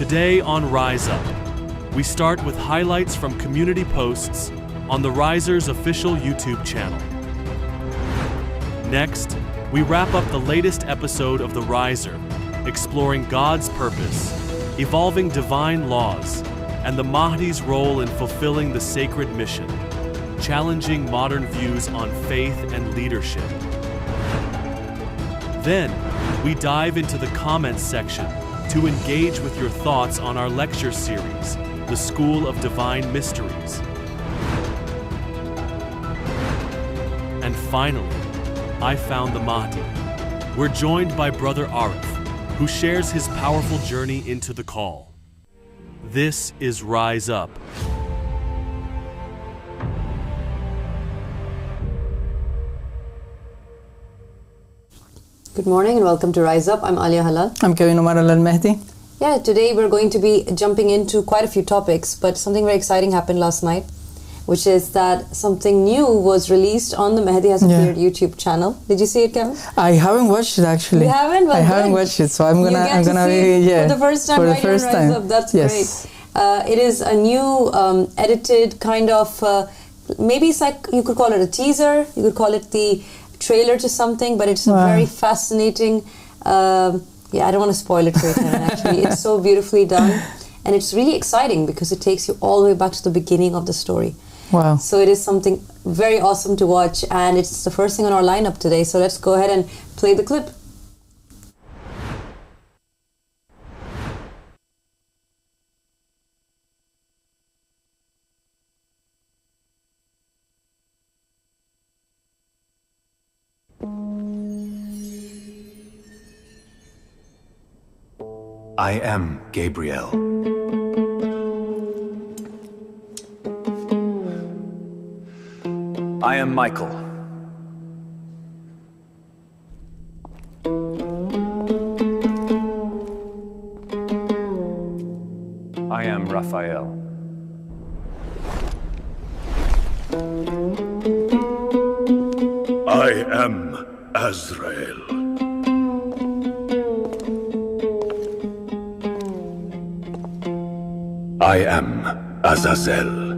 Today on Rise Up, we start with highlights from community posts on the Riser's official YouTube channel. Next, we wrap up the latest episode of The Riser, exploring God's purpose, evolving divine laws, and the Mahdi's role in fulfilling the sacred mission, challenging modern views on faith and leadership. Then, we dive into the comments section to engage with your thoughts on our lecture series, The School of Divine Mysteries. And finally, I Found the Mahdi. We're joined by Brother Arif, who shares his powerful journey into the call. This is Rise Up. Good morning and welcome to Rise Up. I'm Alia Halal. I'm Kevin Omar Al-Mahdi. Yeah, today we're going to be jumping into quite a few topics, but something very exciting happened last night, which is that something new was released on the Mahdi Has Appeared YouTube channel. Did you see it, Kevin? I haven't watched it actually. You haven't? Well, I haven't watched it, so I'm gonna be for the first time right here on Rise Up. That's yes. Great. It is a new edited kind of maybe it's like you could call it a teaser, you could call it the trailer to something, but it's a very fascinating I don't want to spoil it for you, actually. It's so beautifully done, and it's really exciting because it takes you all the way back to the beginning of the story. Wow. So it is something very awesome to watch, and it's the first thing on our lineup today, so let's go ahead and play the clip. I am Gabriel. I am Michael. I am Raphael. I am Azrael. I am Azazel.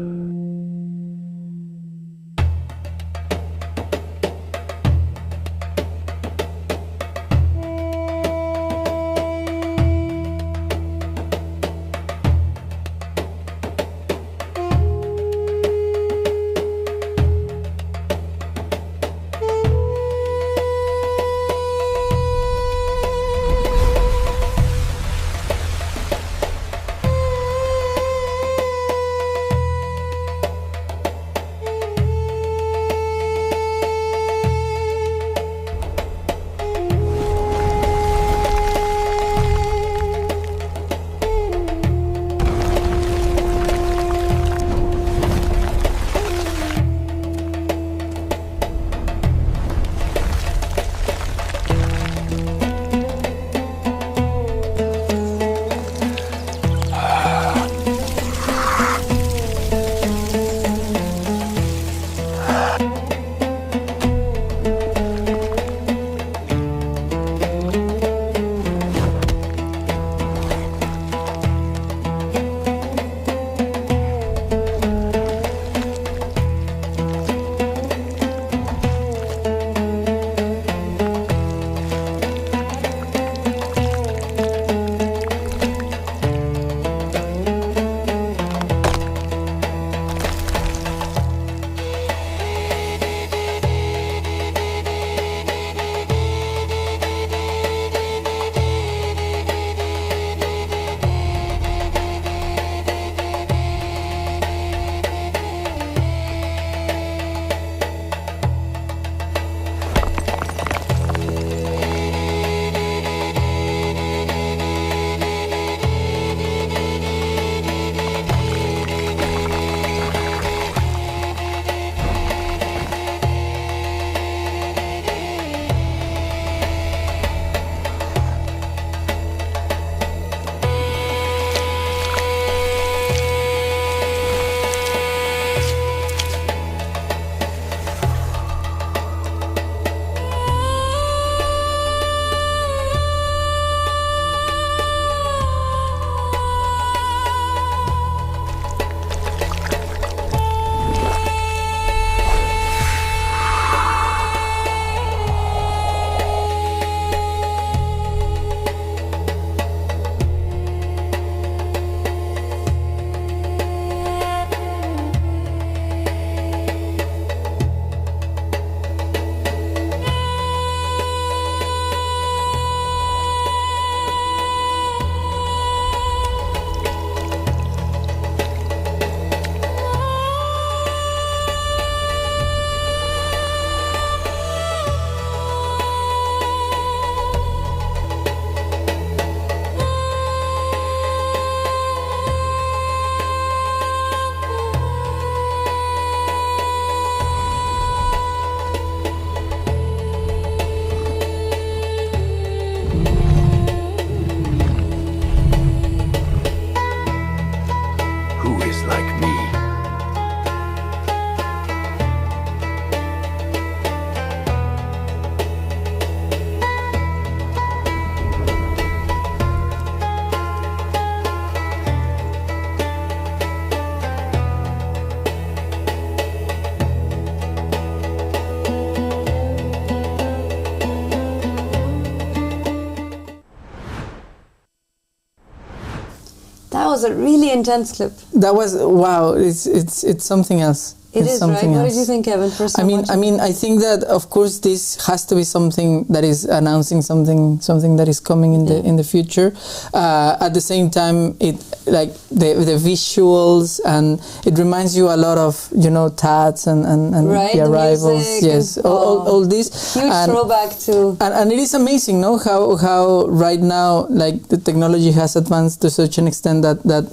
That was a really intense clip. That was wow. It's something else. It It's is, something right? What else. did you think, Kevin? First, I mean, I think that of course this has to be something that is announcing something that is coming in the future. At the same time, it like the visuals, and it reminds you a lot of Tats and right, the the Arrivals. music Yes, and, all this huge throwback to. And it is amazing, no? How right now, like the technology has advanced to such an extent that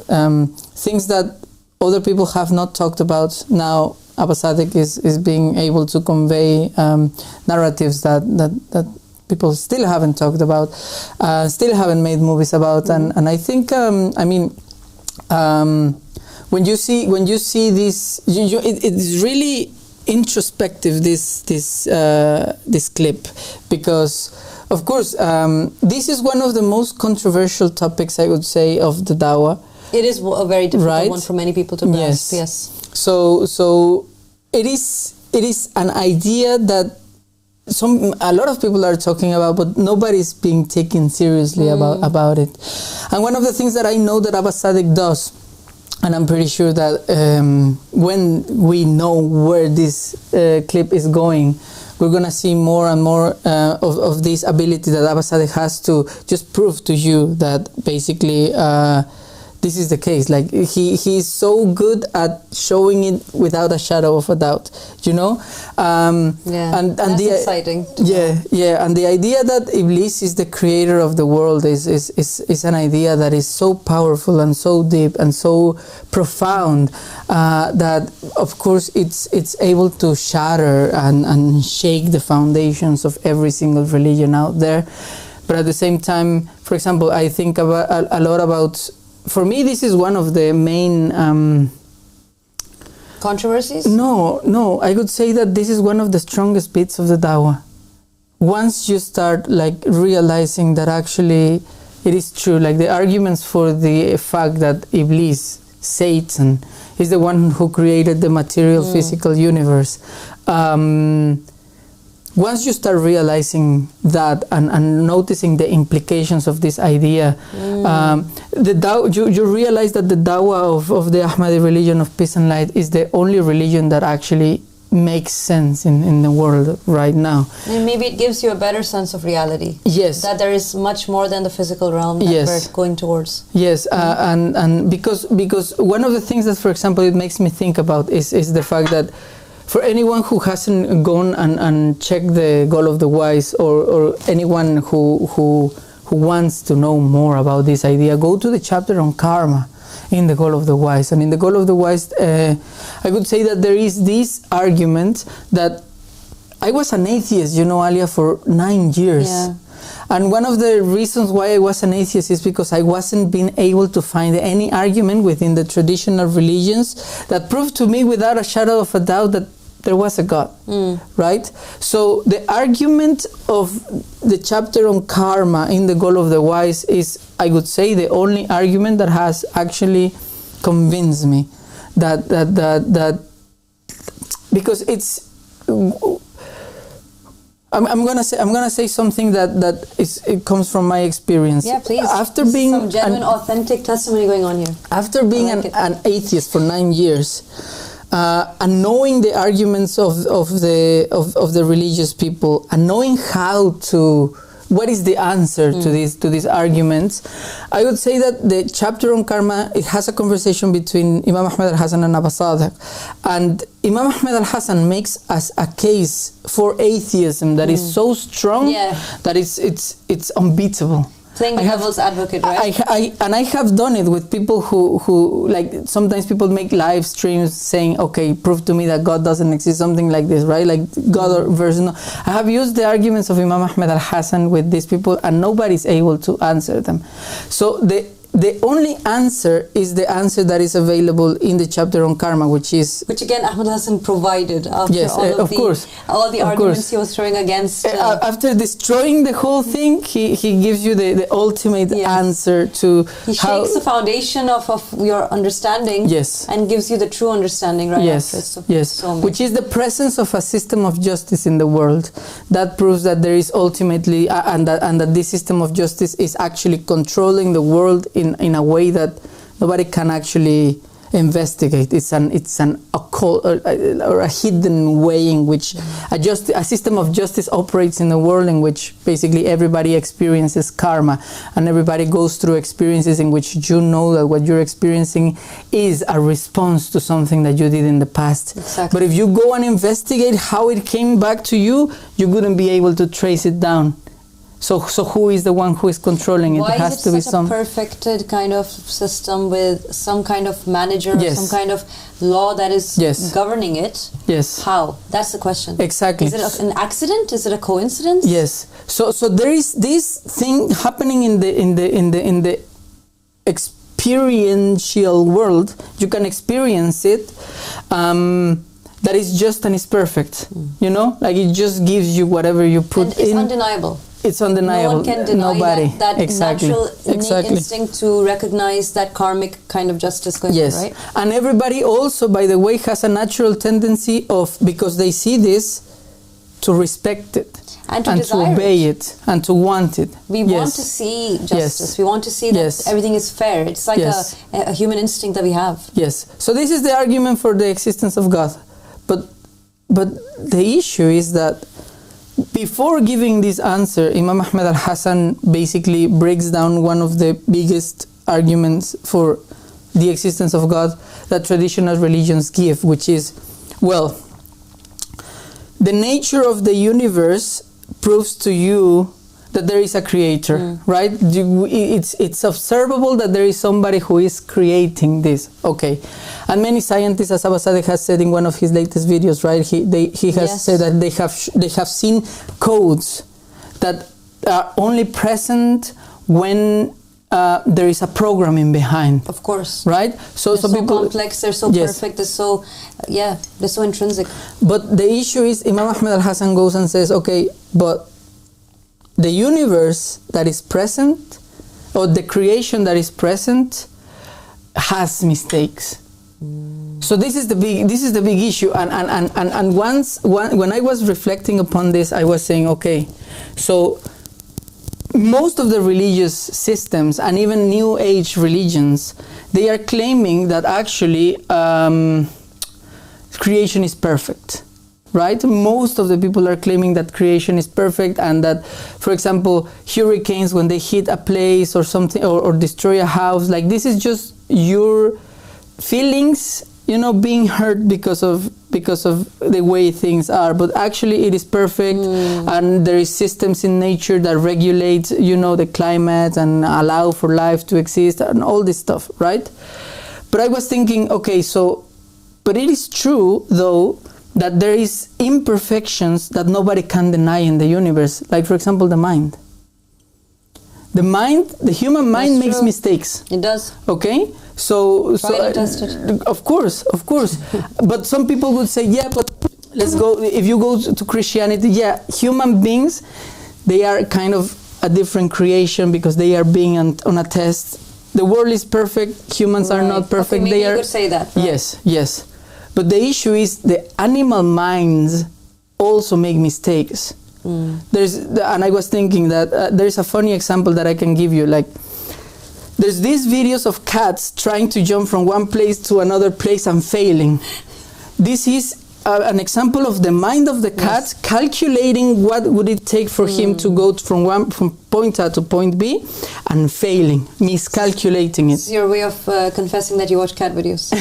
things that other people have not talked about now, Abba Sadek is being able to convey narratives that people still haven't talked about, still haven't made movies about, and I think when you see this, it's really introspective this clip, because of course this is one of the most controversial topics, I would say, of the Dawah. It is a very difficult one for many people to grasp. Yes. So it is an idea that a lot of people are talking about, but nobody's being taken seriously about it. And one of the things that I know that Abba Sadek does, and I'm pretty sure that when we know where this clip is going, we're gonna see more and more of this ability that Abba Sadek has to just prove to you that basically this is the case. Like he's so good at showing it without a shadow of a doubt, and that's exciting. And the idea that Iblis is the creator of the world is an idea that is so powerful and so deep and so profound that of course it's able to shatter and shake the foundations of every single religion out there. But at the same time, for example, I think about a lot about. For me, this is one of the main controversies. No, I would say that this is one of the strongest bits of the Dawah. Once you start realizing that actually it is true, like the arguments for the fact that Iblis, Satan, is the one who created the material physical universe. Once you start realizing that and noticing the implications of this idea, you realize that the Dawah of the Ahmadi religion of peace and light is the only religion that actually makes sense in the world right now. And maybe it gives you a better sense of reality. Yes. That there is much more than the physical realm that we're going towards. Yes, and because one of the things that, for example, it makes me think about is the fact that for anyone who hasn't gone and checked the Goal of the Wise, or anyone who wants to know more about this idea, go to the chapter on karma in the Goal of the Wise. And in the Goal of the Wise, I would say that there is this argument that I was an atheist, Alia, for 9 years. Yeah. And one of the reasons why I was an atheist is because I wasn't being able to find any argument within the traditional religions that proved to me without a shadow of a doubt that there was a God, right? So the argument of the chapter on karma in the Goal of the Wise is, I would say, the only argument that has actually convinced me that because it's. I'm gonna say something it comes from my experience. Yeah, please. After being some genuine, authentic testimony going on here. After being an atheist for 9 years. And knowing the arguments of the religious people, and knowing what is the answer to these arguments, I would say that the chapter on karma, it has a conversation between Imam Ahmed al-Hasan and Abba Sadek, and Imam Ahmed al-Hasan makes as a case for atheism that is so strong that it's unbeatable. Playing the devil's advocate, right? I have done it with people who like, sometimes people make live streams saying, okay, prove to me that God doesn't exist, something like this, right? Like God versus no. I have used the arguments of Imam Ahmed al-Hasan with these people, and nobody's able to answer them. So the only answer is the answer that is available in the chapter on karma, which again Ahmed Hassan provided after all the arguments he was throwing against. After destroying the whole thing, he gives you the ultimate answer to he shakes the foundation of your understanding, and gives you the true understanding right after. Which is the presence of a system of justice in the world that proves that there is ultimately and that this system of justice is actually controlling the world in a way that Nobody can actually investigate. It's an occult or a hidden way in which a system of justice operates in the world, in which basically everybody experiences karma, and everybody goes through experiences in which you know that what you're experiencing is a response to something that you did in the past. Exactly. But if you go and investigate how it came back to you, you wouldn't be able to trace it down. So who is the one who is controlling it? Why It has is to be it such a perfected kind of system with some kind of manager, Yes. some kind of law that is Yes. governing it? Yes. How? That's the question. Exactly. Is it an accident? Is it a coincidence? Yes. So there is this thing happening in the experiential world. You can experience it. That is just and is perfect. You know, like it just gives you whatever you put And it's in. undeniable. It's undeniable. No one can deny Nobody. that Exactly. natural innate Exactly. instinct to recognize that karmic kind of justice going Yes. on, right? And everybody also, by the way, has a natural tendency of, because they see this, to respect it. And to desire obey it. And to want it. We Yes. want to see justice. Yes. We want to see that Yes. everything is fair. It's like Yes. a human instinct that we have. Yes. So this is the argument for the existence of God. But the issue is that before giving this answer, Imam Ahmed al-Hassan basically breaks down one of the biggest arguments for the existence of God that traditional religions give, which is, well, the nature of the universe proves to you that there is a creator, right? It's observable that there is somebody who is creating this. Okay. And many scientists, as Abbasadeh has said in one of his latest videos, right? He has Yes. said that they have seen codes that are only present when there is a programming behind. Of course. Right? They're so people, complex, they're so Yes. perfect, they're so intrinsic. But the issue is, Imam Ahmed al-Hassan goes and says, okay, but the universe that is present, or the creation that is present, has mistakes. So this is the big issue. And when I was reflecting upon this, I was saying, okay, so most of the religious systems and even New Age religions, they are claiming that actually creation is perfect. Right? Most of the people are claiming that creation is perfect, and that, for example, hurricanes, when they hit a place or something, or destroy a house, like this is just your feelings, being hurt because of the way things are. But actually it is perfect, and there is systems in nature that regulate, the climate and allow for life to exist and all this stuff, right? But I was thinking, okay, but it is true though that there is imperfections that nobody can deny in the universe. Like, for example, the mind. The human mind That's makes true. mistakes. It does. Okay? So Tried and tested. Of course. But some people would say, yeah, but let's go, if you go to Christianity, yeah, human beings, they are kind of a different creation because they are being on a test. The world is perfect, humans are not perfect. Okay, maybe they are, you could say that. Right? Yes. But the issue is the animal minds also make mistakes. And I was thinking that there's a funny example that I can give you. Like, there's these videos of cats trying to jump from one place to another place and failing. This is an example of the mind of the cat calculating what would it take for him to go from point A to point B and failing, miscalculating it. It's your way of confessing that you watch cat videos.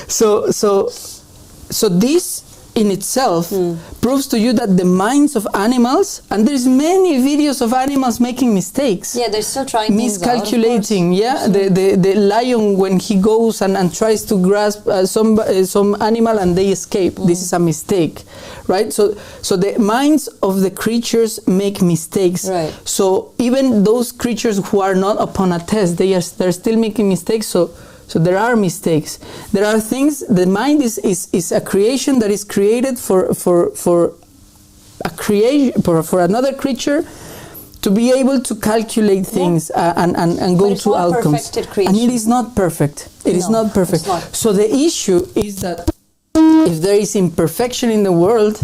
So this in itself proves to you that the minds of animals, and there's many videos of animals making mistakes. Yeah, they're still trying miscalculating. things out, The lion, when he goes and tries to grasp some animal and they escape, this is a mistake, right? So the minds of the creatures make mistakes. Right. So even those creatures who are not upon a test, they're still making mistakes. So there are mistakes. There are things. The mind is a creation that is created for a creation for another creature to be able to calculate things and go to outcomes. And it is not perfect. It is not perfect. So the issue is that if there is imperfection in the world,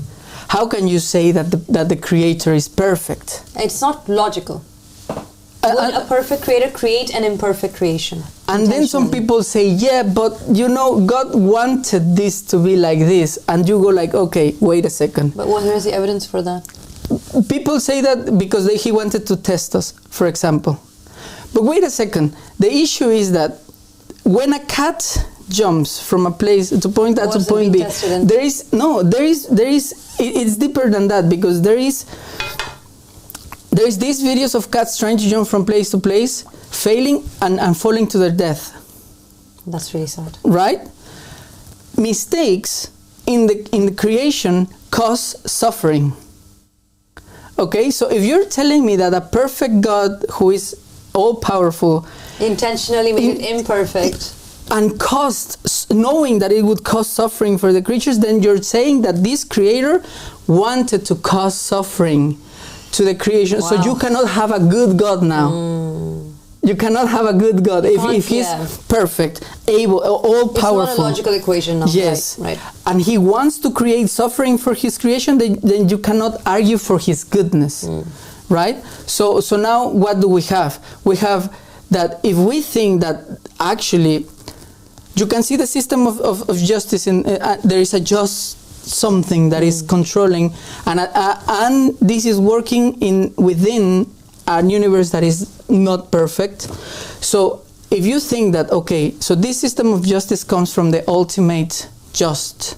how can you say that the creator is perfect? It's not logical. Would a perfect creator create an imperfect creation? And then some people say, yeah, but God wanted this to be like this. And you go like, okay, wait a second. But here's the evidence for that. People say that because he wanted to test us, for example. But wait a second. The issue is that when a cat jumps from a place to point A to point B, it's deeper than that, because there is these videos of cats trying to jump from place to place, failing and falling to their death. That's really sad. Right? Mistakes in the creation cause suffering. Okay, so if you're telling me that a perfect God who is all-powerful intentionally made it imperfect and knowing that it would cause suffering for the creatures, then you're saying that this creator wanted to cause suffering to the creation. Wow. So you cannot have a good God now. You cannot have a good God if he's perfect, able, all-powerful. It's not a logical equation now. Yes. Right. And he wants to create suffering for his creation, then you cannot argue for his goodness. Right? So now what do we have? We have that if we think that actually, you can see the system of justice, there is a just something that is controlling, and this is working within a universe that is not perfect. So if you think that, okay, so this system of justice comes from the ultimate just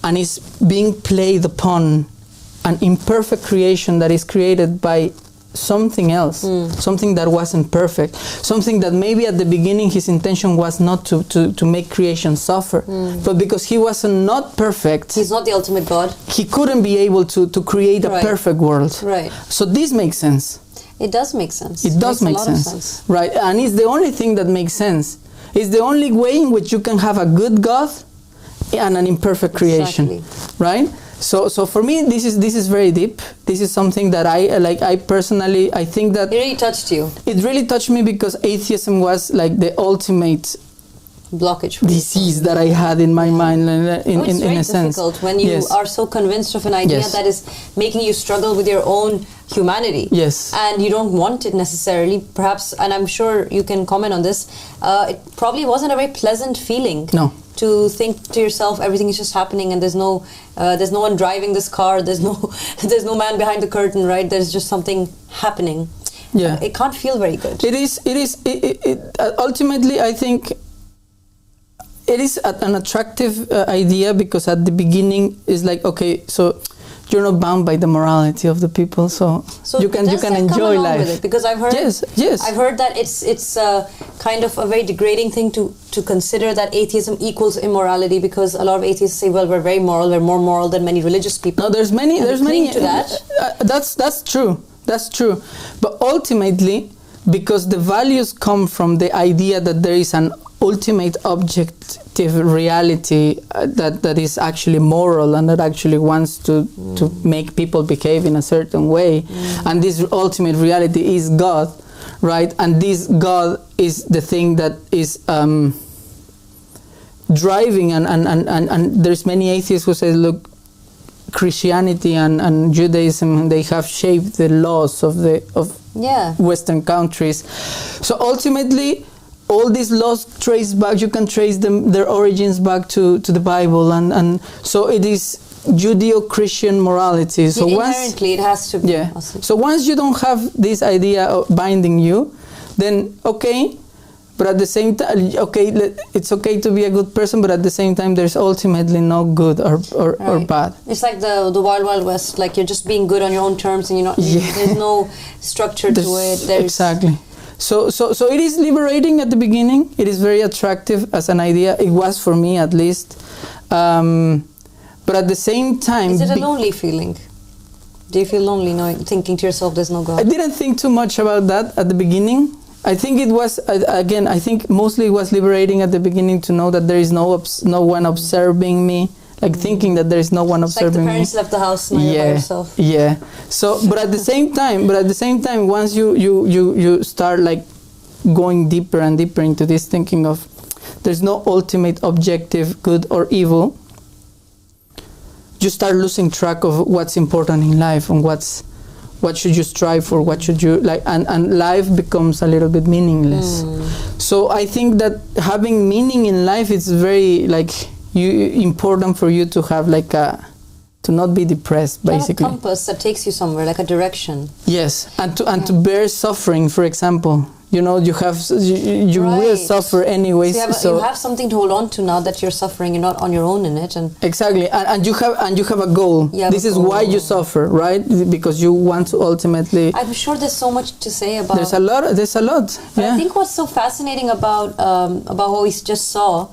and is being played upon an imperfect creation that is created by something else, something that wasn't perfect, something that maybe at the beginning his intention was not to make creation suffer, but because he was not perfect, he's not the ultimate God, he couldn't be able to create a perfect world. Right. So this makes sense. It does make sense. It does make sense. Right, and it's the only thing that makes sense. It's the only way in which you can have a good God and an imperfect creation, right? So for me, this is very deep. This is something that I personally, I think that it really touched you. It really touched me because atheism was like the ultimate blockage disease that I had in my mind, in a sense. It's very difficult when you are so convinced of an idea that is making you struggle with your own humanity. Yes. And you don't want it necessarily, perhaps, and I'm sure you can comment on this, it probably wasn't a very pleasant feeling. No. To think to yourself everything is just happening and there's no one driving this car, there's no man behind the curtain, right? There's just something happening. Yeah. It can't feel very good. It is ultimately, I think it is an attractive idea, because at the begining it's like, okay, so you're not bound by the morality of the people, so you can enjoy life. With it? Because I've heard I've heard that it's kind of a very degrading thing to consider that atheism equals immorality, because a lot of atheists say, well, we're very moral, we're more moral than many religious people. No, there's many to that. That's true. That's true. But ultimately, because the values come from the idea that there is an ultimate objective reality that is actually moral and that actually wants to make people behave in a certain way, and this ultimate reality is God, right? And this God is the thing that is driving, and there's many atheists who say, look, Christianity and Judaism, they have shaped the laws of Western countries. So ultimately, all these laws trace back, you can trace their origins back to the Bible, and so it is Judeo-Christian morality. So inherently it has to be. Yeah. So once you don't have this idea of binding you, then okay, but at the same time, it's okay to be a good person, but at the same time, there's ultimately no good or bad. It's like the Wild Wild West, like you're just being good on your own terms, and there's no structure to it. Exactly. So it is liberating at the beginning. It is very attractive as an idea. It was for me, at least. But at the same time, is it a lonely feeling? Do you feel lonely thinking to yourself, there's no God? I didn't think too much about that at the beginning. I think it was, again, I think mostly it was liberating at the beginning to know that there is no one observing me, like thinking that there is no one observing me. Like the parents left the house, now you're by yourself. Yeah. So, but at the same time, once you start like going deeper and deeper into this thinking of there's no ultimate objective good or evil, you start losing track of what's important in life and what should you strive for, what should you like, and life becomes a little bit meaningless. So I think that having meaning in life is very important for you to have to not be depressed, basically. A compass that takes you somewhere, like a direction. Yes, and to bear suffering, for example. You will suffer anyways. So you have something to hold on to now that you're suffering. You're not on your own in it, and exactly. And you have a goal. This is why you suffer, right? Because you want to ultimately. I'm sure there's so much to say about. There's a lot. But I think what's so fascinating about what we just saw,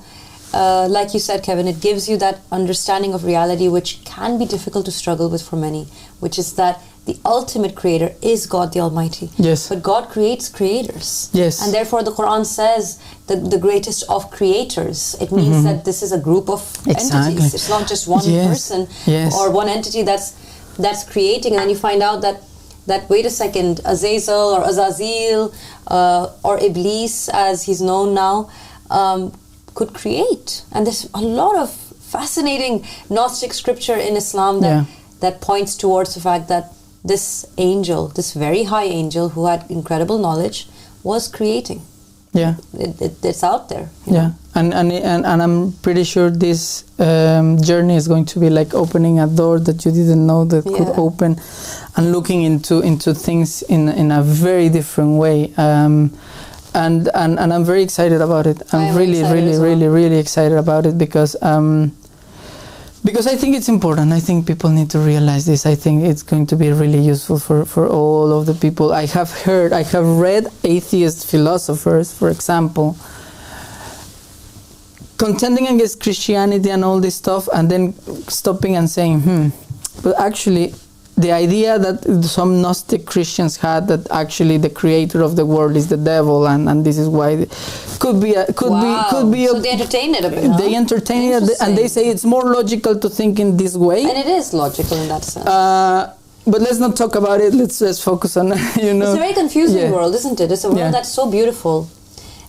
like you said, Kevin, it gives you that understanding of reality, which can be difficult to struggle with for many, which is that the ultimate creator is God the Almighty. Yes. But God creates creators. Yes. And therefore the Quran says that the greatest of creators. It means that this is a group of entities. It's not just one person or one entity that's creating. And then you find out that wait a second, Azazel or Azazil or Iblis, as he's known now, could create. And there's a lot of fascinating Gnostic scripture in Islam that points towards the fact that this angel, this very high angel who had incredible knowledge, was creating. Yeah, it's out there. Yeah, and I'm pretty sure this journey is going to be like opening a door that you didn't know that could open, and looking into things in a very different way. And I'm very excited about it. I'm really excited about it because I think it's important. I think people need to realize this. I think it's going to be really useful for all of the people. I have read atheist philosophers, for example, contending against Christianity and all this stuff, and then stopping and saying, but actually the idea that some Gnostic Christians had, that actually the creator of the world is the devil, and this is why could be so they entertain it a bit. They entertain it, and they say it's more logical to think in this way. And it is logical in that sense. But let's not talk about it. Let's focus on It's a very confusing world, isn't it? It's a world that's so beautiful,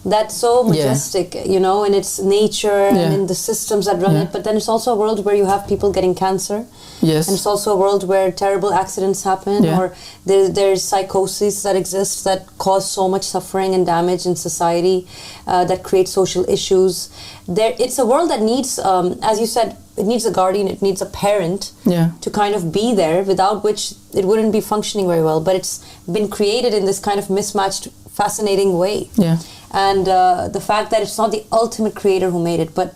that's so majestic, in its nature and in the systems that run it. But then it's also a world where you have people getting cancer. Yes. And it's also a world where terrible accidents happen, or there's psychoses that exist that cause so much suffering and damage in society, that create social issues. It's a world that needs, as you said, it needs a guardian, it needs a parent to kind of be there, without which it wouldn't be functioning very well. But it's been created in this kind of mismatched, fascinating way. Yeah. And the fact that it's not the ultimate creator who made it, but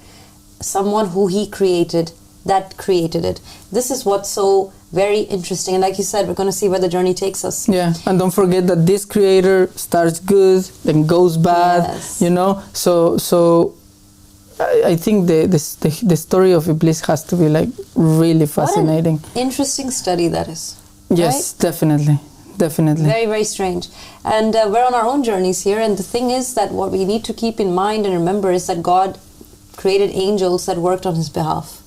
someone who he created, that created it. This is what's so very interesting. And like you said, we're going to see where the journey takes us. Yeah, and don't forget that this creator starts good, then goes bad, So I think the story of Iblis has to be like really fascinating. What an interesting study that is. Yes, right? Definitely. Very, very strange. And we're on our own journeys here. And the thing is that what we need to keep in mind and remember is that God created angels that worked on his behalf.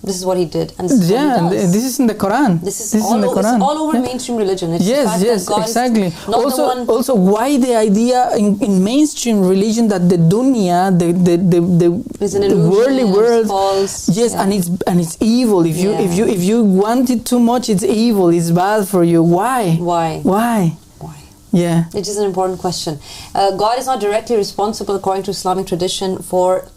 This is what he did, and this is what he does. This is in the Quran. This is all, in the Quran. It's all over mainstream religion. It's the fact that God exactly. Is not also, why the idea in mainstream religion that the dunya, the worldly world, and it's evil. If you want it too much, it's evil. It's bad for you. Why? Yeah. It is an important question. God is not directly responsible, according to Islamic tradition, for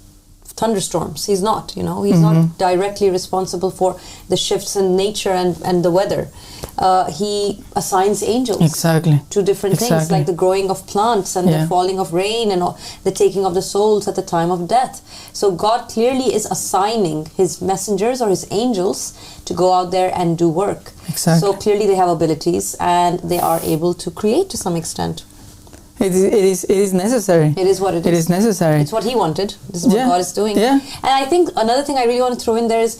thunderstorms. He's not, he's not directly responsible for the shifts in nature and the weather. He assigns angels to different things, like the growing of plants and the falling of rain and the taking of the souls at the time of death. So God clearly is assigning his messengers or his angels to go out there and do work. So clearly they have abilities and they are able to create to some extent. It is necessary. It is what it is. It is necessary. It's what he wanted. This is what God is doing. Yeah. And I think another thing I really want to throw in there is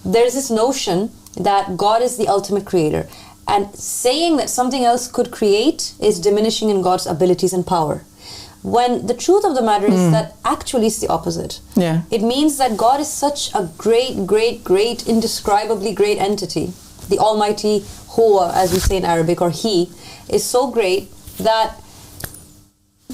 there's this notion that God is the ultimate creator. And saying that something else could create is diminishing in God's abilities and power. When the truth of the matter is that actually it's the opposite. Yeah. It means that God is such a great, indescribably great entity. The Almighty Huwa, as we say in Arabic, or He, is so great that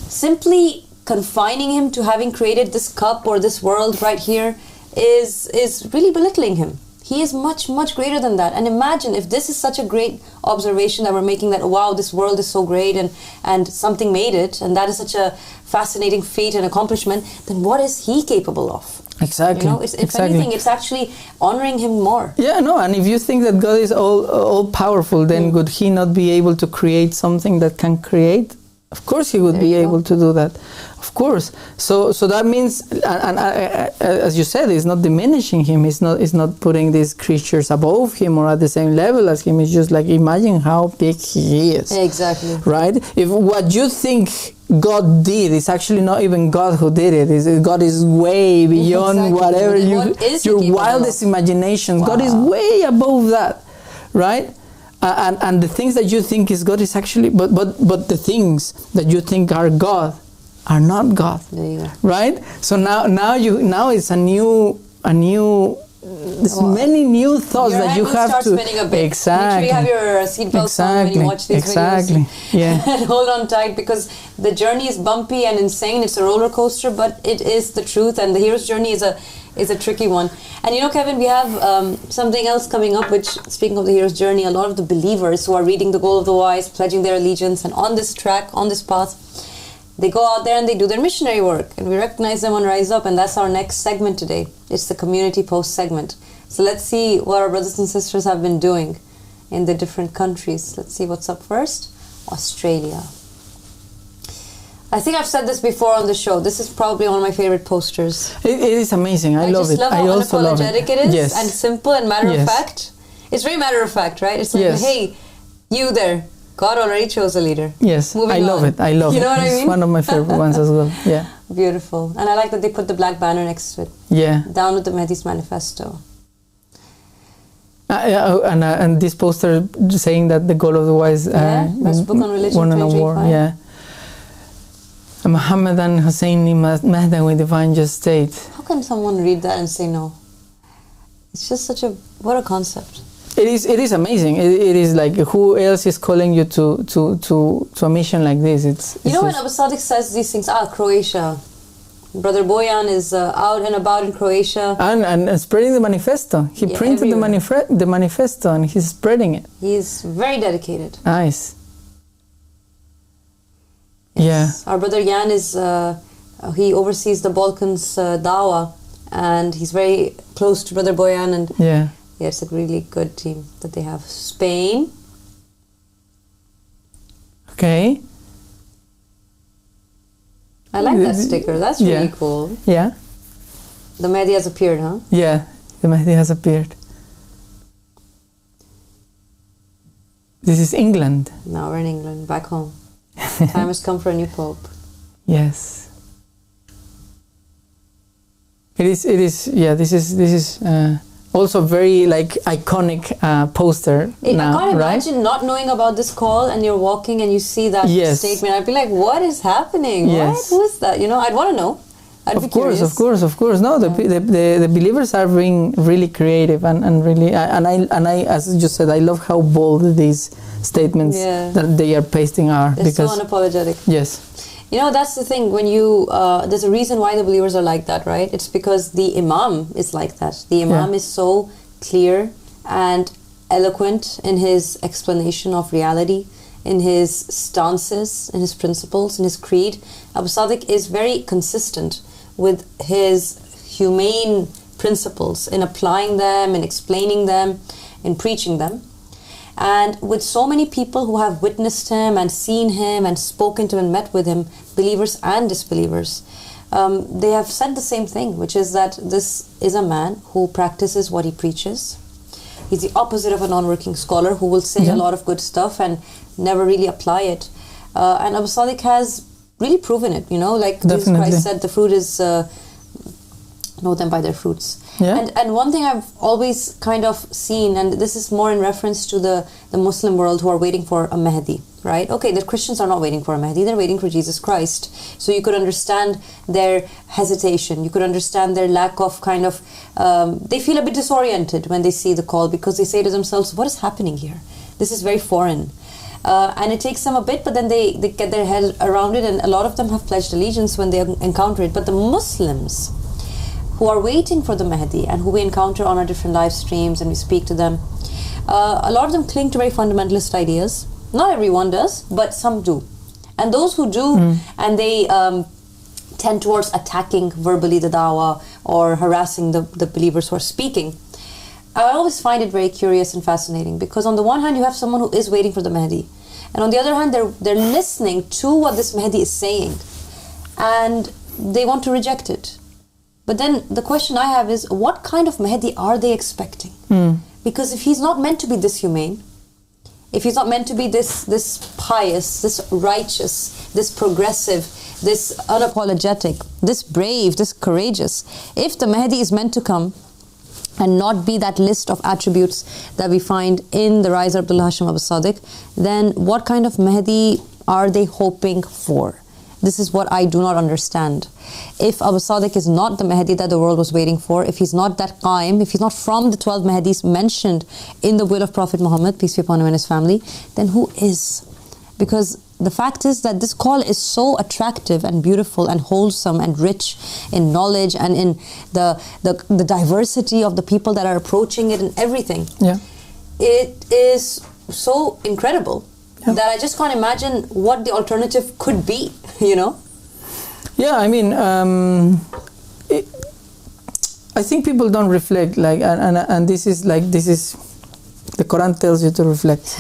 simply confining him to having created this cup or this world right here is really belittling him. He is much, much greater than that. And imagine if this is such a great observation that we're making, that, wow, this world is so great and something made it, and that is such a fascinating feat and accomplishment, then what is he capable of? Exactly. If anything, it's actually honoring him more. Yeah, no, and if you think that God is all powerful, then would he not be able to create something that can create? Of course he would be able to do that. Of course. So that means, and as you said, it's not diminishing him. It's not putting these creatures above him or at the same level as him. It's just like, imagine how big he is. Exactly. Right? If what you think God did is actually not even God who did it. God is way beyond whatever your wildest imagination. Wow. God is way above that. Right? And the things that you think is God is actually, but the things that you think are God are not God. There you go. Right? So now it's a new. There's many new thoughts that you have to. Spinning a bit. Exactly. Make sure you have your seatbelts on when you watch these videos. Yeah. And hold on tight, because the journey is bumpy and insane. It's a roller coaster, but it is the truth. And the hero's journey is a tricky one. And Kevin, we have something else coming up, which, speaking of the hero's journey, a lot of the believers who are reading The Goal of the Wise, pledging their allegiance, and on this track, on this path, they go out there and they do their missionary work. And we recognize them on Rise Up, and that's our next segment today. It's the community post segment. So let's see what our brothers and sisters have been doing in the different countries. Let's see what's up first. Australia. I think I've said this before on the show. This is probably one of my favorite posters. It is amazing. I love it. I also love how unapologetic it is. Yes. And simple and matter of fact. It's very matter of fact, right? It's like, hey, you there. God already chose a leader. Yes, I love it. I love it. You know what I mean? It's one of my favorite ones as well. Yeah. Beautiful. And I like that they put the black banner next to it. Yeah. Down with the Mahdi's manifesto. And this poster saying that the goal of the wise best book on religion, won an award. Yeah. Muhammad and Husseini Mahdi divine just state. How can someone read that and say no? It's just what a concept. It is amazing. It is like, who else is calling you to a mission like this? It's when Abu Sadiq says these things, Croatia. Brother Boyan is out and about in Croatia. And spreading the manifesto. He printed the manifesto and he's spreading it. He's very dedicated. Nice. Yes. Yeah. Our brother Jan is, he oversees the Balkans Dawah, and he's very close to Brother Boyan, and yeah, it's a really good team that they have. Spain. Okay. I like that sticker. That's really cool. Yeah. The Mahdi has appeared, huh? Yeah, the Mahdi has appeared. This is England. Now we're in England, back home. Time has come for a new pope. Yes. It is. Yeah, this is also very iconic poster now, I can't right? imagine not knowing about this call, and you're walking and you see that statement. I'd be like, what is happening? Yes. What? Who is that? I'd want to know. Of course. No, the believers are being really creative and really, and I, as you said, I love how bold these statements that they are pasting are. They're so unapologetic. Yes. That's the thing. When there's a reason why the believers are like that, right? It's because the Imam is like that. The Imam is so clear and eloquent in his explanation of reality, in his stances, in his principles, in his creed. Abu Sadiq is very consistent with his humane principles in applying them, in explaining them, in preaching them. And with so many people who have witnessed him and seen him and spoken to him and met with him, believers and disbelievers, they have said the same thing, which is that this is a man who practices what he preaches. He's the opposite of a non-working scholar who will say a lot of good stuff and never really apply it. And Abu Sadiq has really proven it, like Jesus Christ said, the fruit is, know them by their fruits. Yeah. And one thing I've always kind of seen, and this is more in reference to the Muslim world who are waiting for a Mahdi, right? Okay, the Christians are not waiting for a Mahdi, they're waiting for Jesus Christ. So you could understand their hesitation, you could understand their lack of they feel a bit disoriented when they see the call, because they say to themselves, what is happening here? This is very foreign. And it takes them a bit, but then they get their head around it, and a lot of them have pledged allegiance when they encounter it. But the Muslims, who are waiting for the Mahdi and who we encounter on our different live streams and we speak to them, a lot of them cling to very fundamentalist ideas. Not everyone does, but some do. And those who do, and they tend towards attacking verbally the dawah or harassing the believers who are speaking, I always find it very curious and fascinating, because on the one hand you have someone who is waiting for the Mahdi, and on the other hand they're listening to what this Mahdi is saying and they want to reject it. But then the question I have is, what kind of Mahdi are they expecting? Because if he's not meant to be this humane, if he's not meant to be this pious, this righteous, this progressive, this unapologetic, this brave, this courageous, if the Mahdi is meant to come and not be that list of attributes that we find in the Rise of Abdullah Hashim Abu Sadiq, then what kind of Mahdi are they hoping for? This is what I do not understand. If Abu Sadiq is not the Mahdi that the world was waiting for, if he's not that Qaim, if he's not from the 12 Mahdis mentioned in the will of Prophet Muhammad, peace be upon him and his family, then who is? Because the fact is that this call is so attractive and beautiful and wholesome and rich in knowledge and in the diversity of the people that are approaching it and everything. Yeah. It is so incredible that I just can't imagine what the alternative could be, you know? Yeah, I mean, I think people don't reflect, like, and this is the Quran tells you to reflect,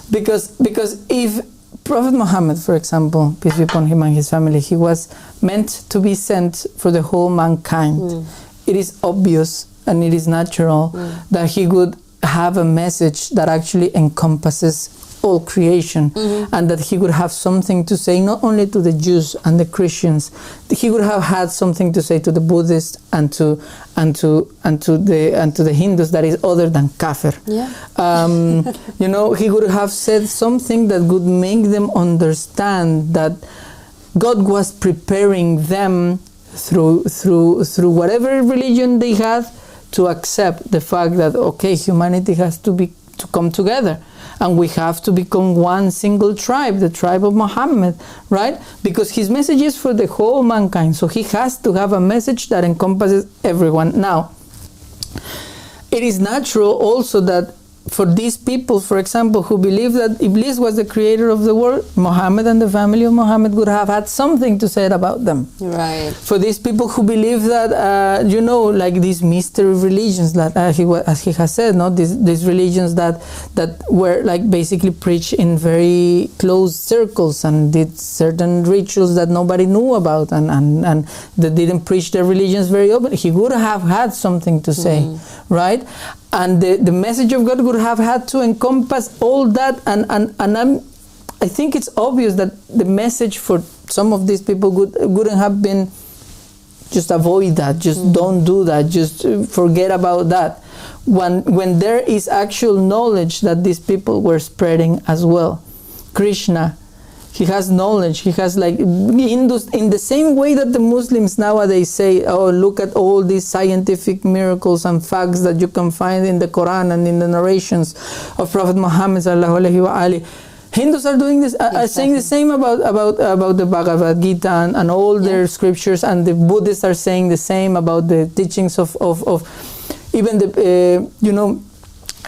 because if Prophet Muhammad, for example, peace be upon him and his family, he was meant to be sent for the whole mankind. It is obvious and it is natural that he would have a message that actually encompasses all creation, and that he would have something to say not only to the Jews and the Christians, he would have had something to say to the Buddhists and to the Hindus that is other than kafir. You know, he would have said something that would make them understand that God was preparing them through whatever religion they had to accept the fact that, okay, humanity has to come together and we have to become one single tribe, the tribe of Muhammad, right? Because his message is for the whole mankind, so he has to have a message that encompasses everyone. Now, it is natural also that for these people, for example, who believe that Iblis was the creator of the world, Muhammad and the family of Muhammad would have had something to say about them. Right. For these people who believe that, you know, like these mystery religions, that as he has said, no, these religions that were like basically preached in very closed circles and did certain rituals that nobody knew about, and that didn't preach their religions very open. He would have had something to say, right? And the message of God would have had to encompass all that, and I think it's obvious that the message for some of these people wouldn't have been just avoid that, just don't do that, just forget about that. When there is actual knowledge that these people were spreading as well. Krishna, he has knowledge, he has, like, Hindus, in the same way that the Muslims nowadays say, oh, look at all these scientific miracles and facts that you can find in the Quran and in the narrations of Prophet Muhammad sallallahu alaihi wa. Hindus are doing this, are saying the same about the Bhagavad Gita and all their scriptures, and the Buddhists are saying the same about the teachings of even the, you know,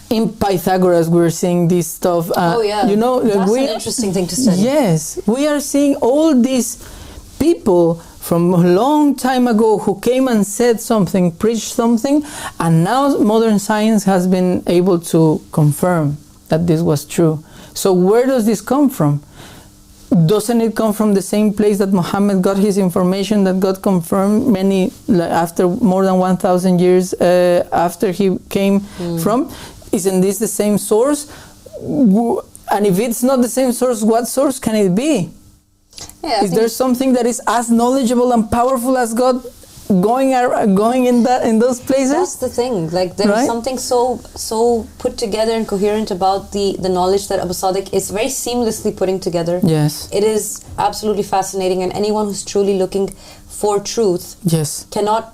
in Pythagoras we're seeing this stuff. You know, that's an interesting thing to study. Yes, we are seeing all these people from a long time ago who came and said something, preached something, and now modern science has been able to confirm that this was true. So where does this come from? Doesn't it come from the same place that Muhammad got his information, that God confirmed after more than 1,000 years after he came from? Isn't this the same source? And if it's not the same source, what source can it be? Yeah, is there something that is as knowledgeable and powerful as God going in those places? That's the thing. Like, there's something so put together and coherent about the knowledge that Abu Sadiq is very seamlessly putting together. Yes. It is absolutely fascinating, and anyone who's truly looking for truth cannot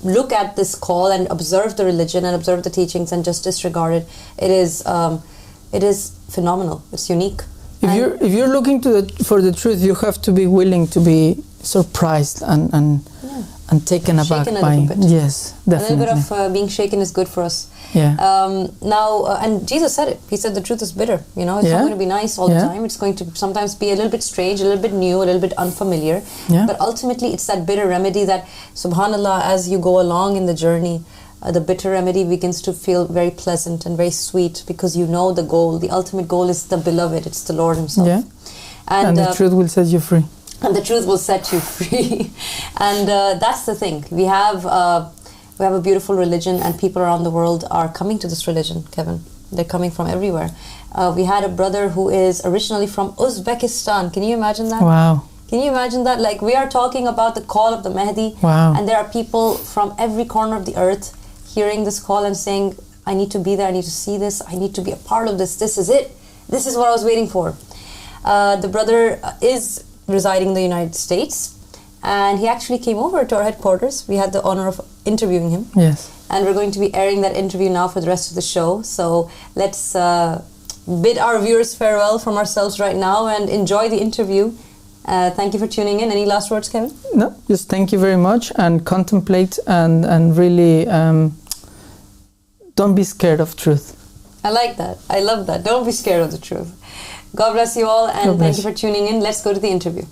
look at this call and observe the religion and observe the teachings and just disregard it. It is phenomenal. It's unique. If you're looking for the truth, you have to be willing to be surprised and taken aback Shaken a by little bit. yes, definitely. A little bit of being shaken is good for us. Yeah. And Jesus said it. He said the truth is bitter. You know, it's not going to be nice all the time. It's going to sometimes be a little bit strange, a little bit new, a little bit unfamiliar. Yeah. But ultimately, it's that bitter remedy that, subhanAllah, as you go along in the journey, the bitter remedy begins to feel very pleasant and very sweet, because you know the goal. The ultimate goal is the beloved. It's the Lord Himself. Yeah. And the truth will set you free. And the truth will set you free. And that's the thing. We have a beautiful religion, and people around the world are coming to this religion, Kevin. They're coming from everywhere. We had a brother who is originally from Uzbekistan. Can you imagine that? Wow. Can you imagine that? Like, we are talking about the call of the Mahdi. Wow. And there are people from every corner of the earth hearing this call and saying, I need to be there, I need to see this, I need to be a part of this, this is it. This is what I was waiting for. The brother is residing in the United States, and he actually came over to our headquarters. We had the honor of interviewing him. Yes. And we're going to be airing that interview now for the rest of the show. So let's bid our viewers farewell from ourselves right now and enjoy the interview. Thank you for tuning in. Any last words, Kevin? No, just thank you very much, and contemplate and really don't be scared of truth. I like that. I love that. Don't be scared of the truth. God bless you all, and thank you for tuning in. Let's go to the interview.